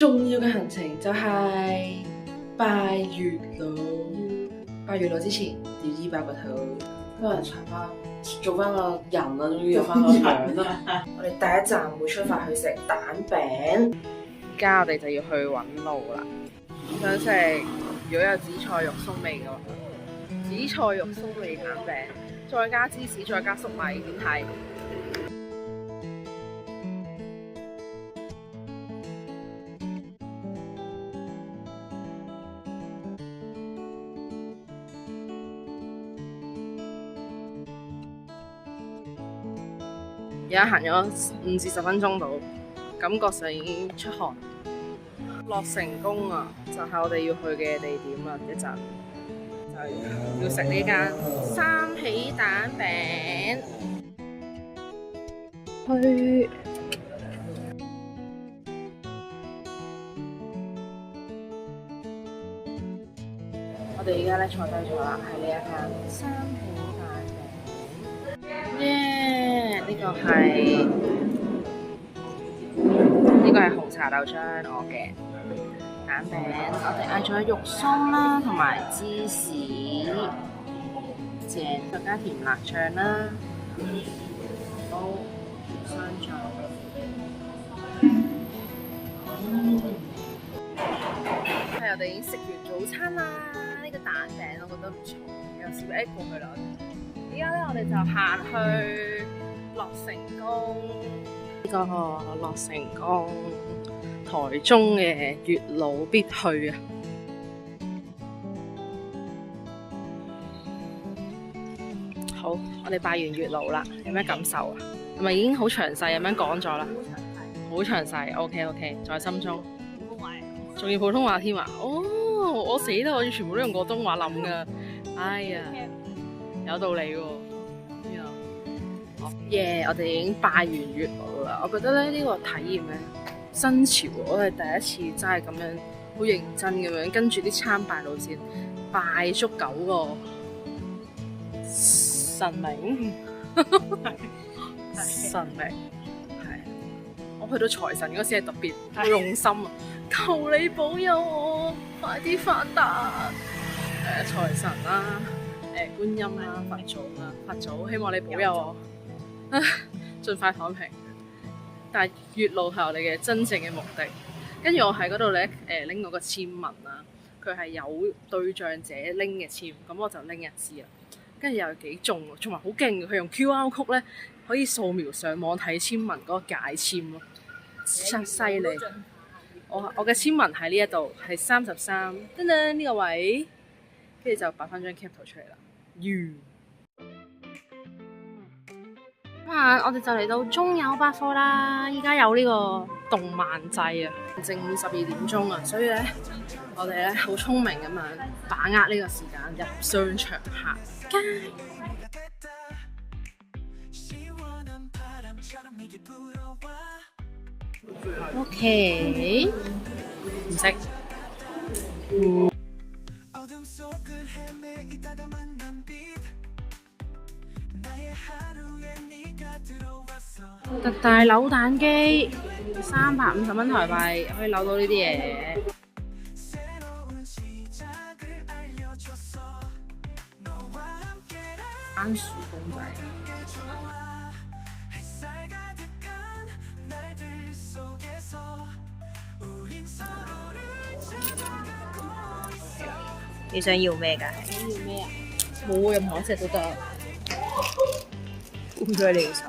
重要嘅行程就係拜月老。拜月老之前要醫爆個肚，幫人搽翻，做翻個人啦，終於有翻個樣啦。我哋第一站會出發去食蛋餅，而家我哋就要去揾路啦。想食如果有紫菜肉鬆味嘅話，紫菜肉鬆味蛋餅，再加芝士，再加粟米，點睇？而家行咗5至10分鐘到，感覺上已經出汗。落成功啊！就係我哋要去嘅地點啦，一陣就要食呢間三喜蛋餅。去我哋而家咧坐低咗啦，喺呢一間三喜蛋餅。耶！呢個係紅茶豆漿我嘅蛋餅，我哋嗌咗肉鬆啦，同埋芝士，正，再加甜辣醬啦，好雙醬。係我哋已經食完早餐啦，呢個蛋餅我覺得唔錯，有時過去啦。而家咧我哋就行去樂成宮。呢個樂成宮，台中嘅月老必去啊！好，我哋拜完月老啦，有咩感受啊？係咪已經好詳細咁樣講咗啦？好詳細，OK，在心中。仲要普通話添啊！哦，我死啦！我要全部都用廣東話諗噶，哎呀，有道理喎。耶！我哋已經拜完月老啦，我覺得咧呢個體驗咧新潮，我係第一次真係咁樣好認真咁樣跟住啲參拜路線拜足9個神明，神明係我去到財神嗰時係特別好用心啊！求你保佑我快啲發達，財神啦，觀音啦，佛祖啦，佛祖希望你保佑我。盡快躺平，但係月老係我哋嘅真正嘅目的。跟住我喺嗰度咧，拎嗰個簽文啦，佢係有對象者拎嘅簽，咁我就拎一支啦。跟住又幾重，同埋好勁，佢用 QR code 咧可以掃描上網睇簽文嗰個解簽咯，真犀利！我嘅簽文喺呢一度係33，噔噔呢個位，跟住就擺翻張 cap 圖出嚟啦。我哋就嚟到中友百貨啦，依家有呢個動漫祭啊，正午12點鐘啊，所以咧我哋咧好聰明咁樣把握呢個時間入商場行街。OK， 唔識。特大扭蛋機350蚊台幣可以扭到呢啲嘢。番薯公仔，你想要咩㗎？要咩啊？冇任何一隻都得。換咗你手。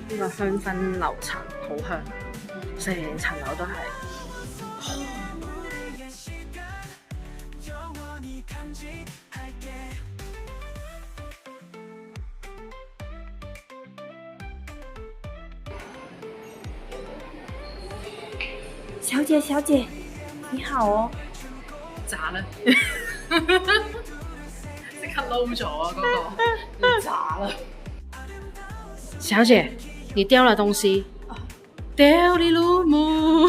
呢個香薰樓層好香，成層樓都係。小姐，你好哦。炸啦！即刻撈咗啊！嗰個要炸啦！小姐，你掉了東西。掉你老母！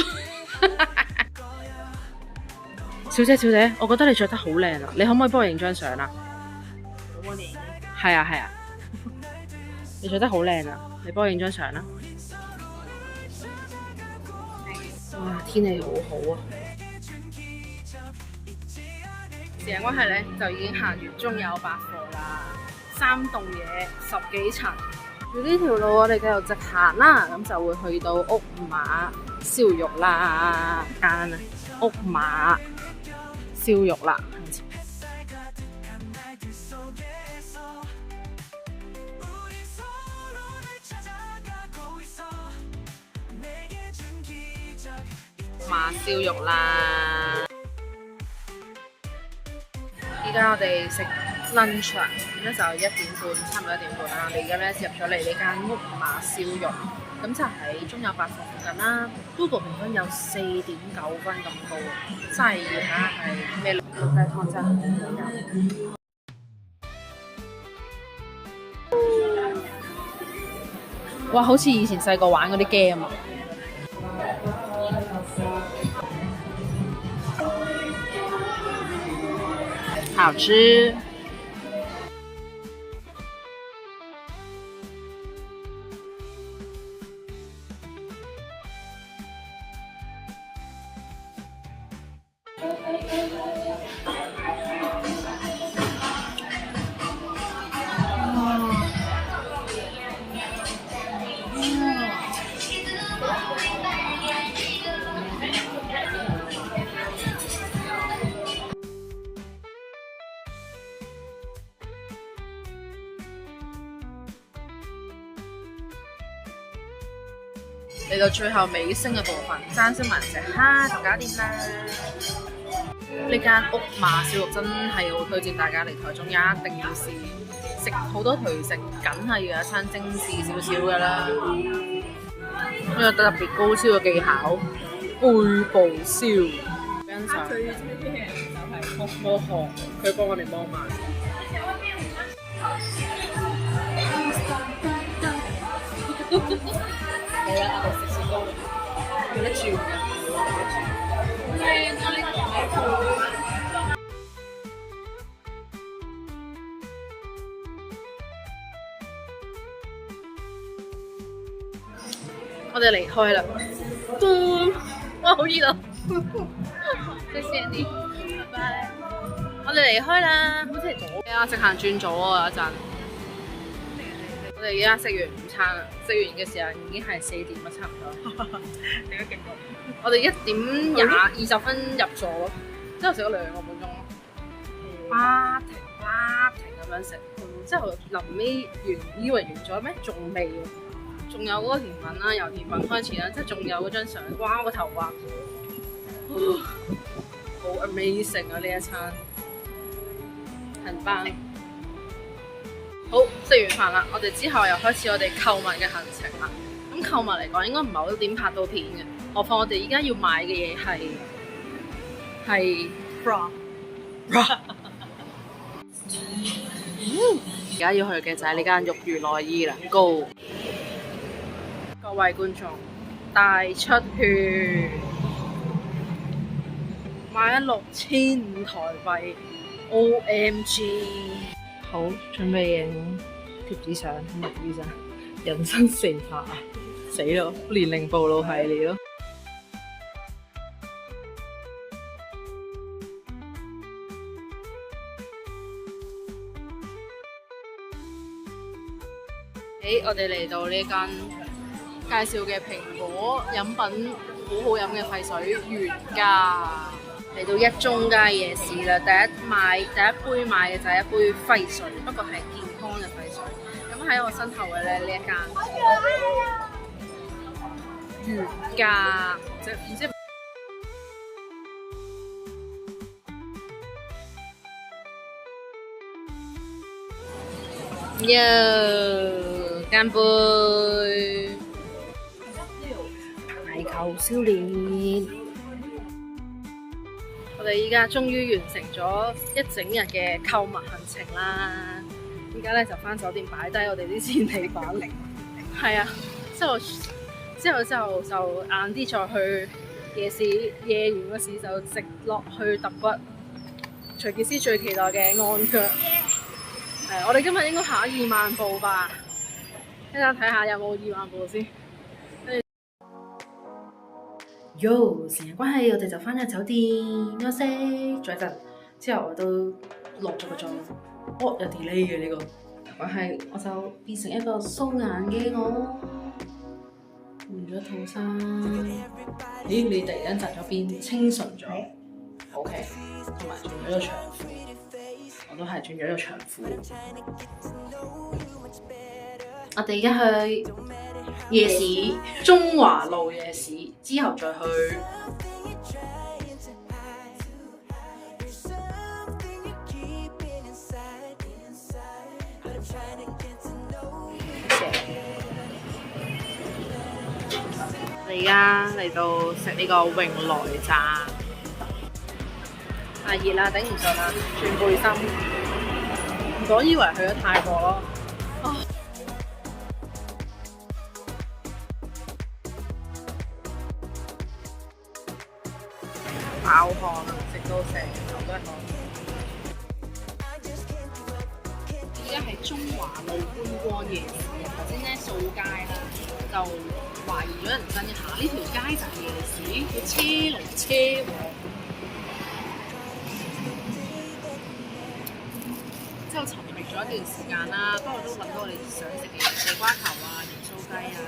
小姐，我覺得你着得好靚啊！你可唔可以幫我影張相啊？係啊，你着得好靚啊！你幫我影張相啦。哇，天氣好好啊！時間關係咧，就已經行完中友百貨啦，3棟嘢10幾層。住呢條路我哋繼續直行啦，咁就會去到屋馬燒肉啦間啊，屋馬燒肉啦。馬燒肉啦！依家我哋食 lunch 啦，咁咧就1點半，差唔多1點半啦。我哋而家咧入咗嚟呢間屋馬燒肉，咁就喺中友百貨附近啦。Google 評分有4.9分咁高，真係要睇下係咩綠雞湯真係好飲。哇！好似以前細個玩嗰啲 game 啊！好吃。嚟到最後尾聲嘅部分，爭先埋隻蝦就搞掂啦！呢間屋馬燒肉真係好推薦大家嚟台中，一定要試。食好多頹食，梗係要有一餐精緻少少㗎啦。呢個特別高超嘅技巧，背部燒。欣賞佢呢啲人就係摸河，佢幫我哋摸埋。好啦，我哋食雪糕，有得轉㗎，靚啊！呢個海報。我哋離開啦，哇，好熱啊！謝謝你，拜拜。我哋離開啦，好似係左啊，直行轉左啊，有一陣。我哋而家食完午餐啦，食完嘅時候已經係4點啦，差唔多。你都勁過。我哋1點20分入座咯，之後食咗2個半鐘咯，不停咁樣食。之後臨尾完，以為完咗咩？仲未喎，仲有嗰個甜品啦，由甜品開始啦，即係仲有嗰張相，哇！我個頭滑，好 amazing 啊！呢一餐很棒。好，食完飯啦，我哋之後又開始我哋購物嘅行程啦。咁購物嚟講，應該唔係好點拍到片嘅，何況我哋而家要買嘅嘢係 bra。而家要去嘅就係呢間玉如內衣啦，Go！各位觀眾，大出血，買咗6000台幣 ，OMG！ 好，準備影貼紙相，唔係貼紙相，人生4拍啊！死咯，年齡暴露系列咯。我哋嚟到呢間介紹嘅蘋果飲品好好飲嘅廢水原價，嚟到一中街夜市啦。第一杯買嘅就係一杯廢水，不過係健康嘅廢水。咁喺我身後嘅咧呢一間原價，唔知。乾杯！泥球少年，我哋依家終於完成咗一整日嘅購物行程啦！依家咧就返酒店擺低我哋啲錢嚟返嚟，係啊，之後就晏啲再去夜市，夜完個市就直落去揼骨。徐傑斯最期待嘅按腳。我哋今日應該行2萬步吧。一陣睇下有冇二萬步先。Yo，時間關係，我哋就翻咗酒店休息咗一陣，之後我都落咗個妝，有 delay 嘅呢個，關係我就變成一個素顏嘅我，換咗套衫。咦，你突然間紮咗辮，清純咗，OK， 同埋轉咗個長褲，我都係轉咗個長褲。我哋而家去夜市，中華路夜市，之後再去。你而家嚟到食呢個榮來炸，太熱啦，頂唔順啦，轉背心。我以為去咗泰國咯。爆汗啊！食到成頭都係汗。而家係中華路觀光夜市，頭先咧掃街啦，就懷疑咗人生一下，呢條街就係夜市，要車來車往。之後尋覓咗一段時間啦，不過都揾到我哋想食嘅嘢，地瓜球啊、鹽酥雞啊、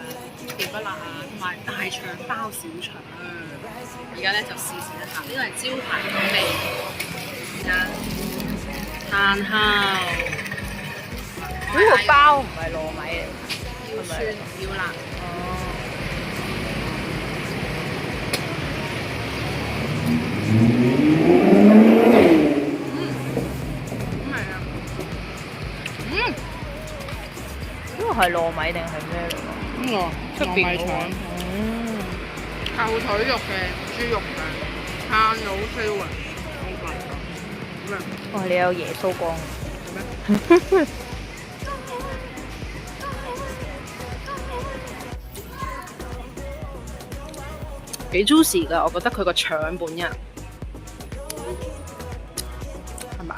甜不辣啊，同埋大腸包小腸。而家咧就試試一下，呢個係招牌口味，炭烤。呢個包唔係糯米嚟，要酸要辣。呢個係糯米定係咩嚟㗎？呢個糯米腸，後腿肉嘅豬肉腸，炭佬燒雲。咩？哇！你有耶穌光。咩？幾 juicy 㗎，我覺得佢個腸本人係咪？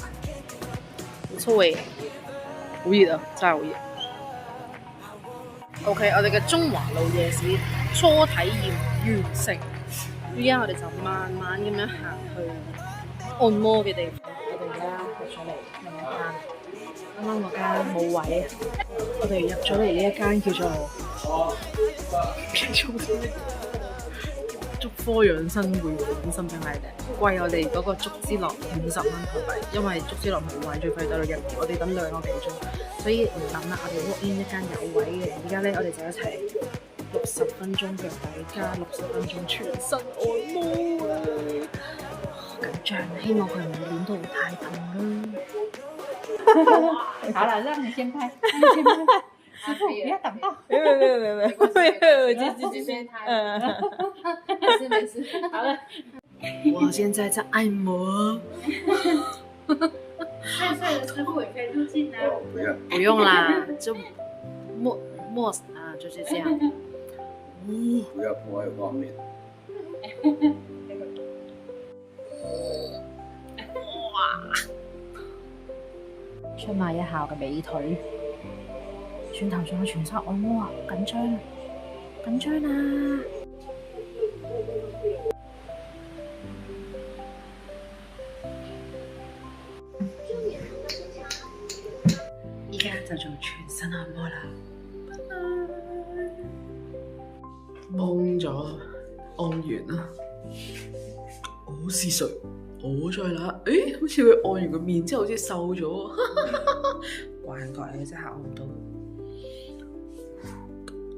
唔錯喎，好熱啊，真係好熱。OK， 我哋嘅中華路夜市初體驗完成，依家我哋就慢慢咁樣行去按摩嘅地方。我哋而家入咗嚟另一間，啱啱嗰間冇位啊！我哋入咗嚟呢一間叫做竹科養生會館深圳麗嘅，貴我哋嗰個竹之樂50蚊台幣，因為竹之樂冇位，最費得到1年，我哋等2個幾鐘，所以唔等啦，我哋 walk in 一間有位嘅，而家咧我哋就一齊60分鐘腳底加60分鐘全身按摩啊！好緊張，希望佢唔會練到太痛啦。好了，讓你先拍，讓你先拍。師傅，不要擋到。沒有，繼續。沒事。好了。我現在在按摩。歲的師傅也可以入鏡啊。不用啦，就摸啊，就是這樣。不要破壞畫面。哇！出賣一下我嘅美腿。轉頭仲有全身按摩啊！緊張啊！緊張啊！依家就做全身按摩啦，幫咗按完啦。我是誰？我在哪？誒，好似佢按完個面之後，好似瘦咗喎。幻覺嚟嘅啫，嚇我唔到。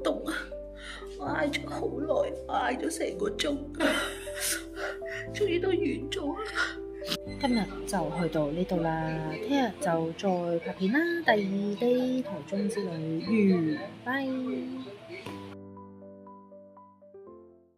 凍啊！我嗌咗好耐，嗌咗成個鐘，終於都完咗啦。今日就去到呢度啦，聽日就再拍片啦。第2day 途中之旅完，拜。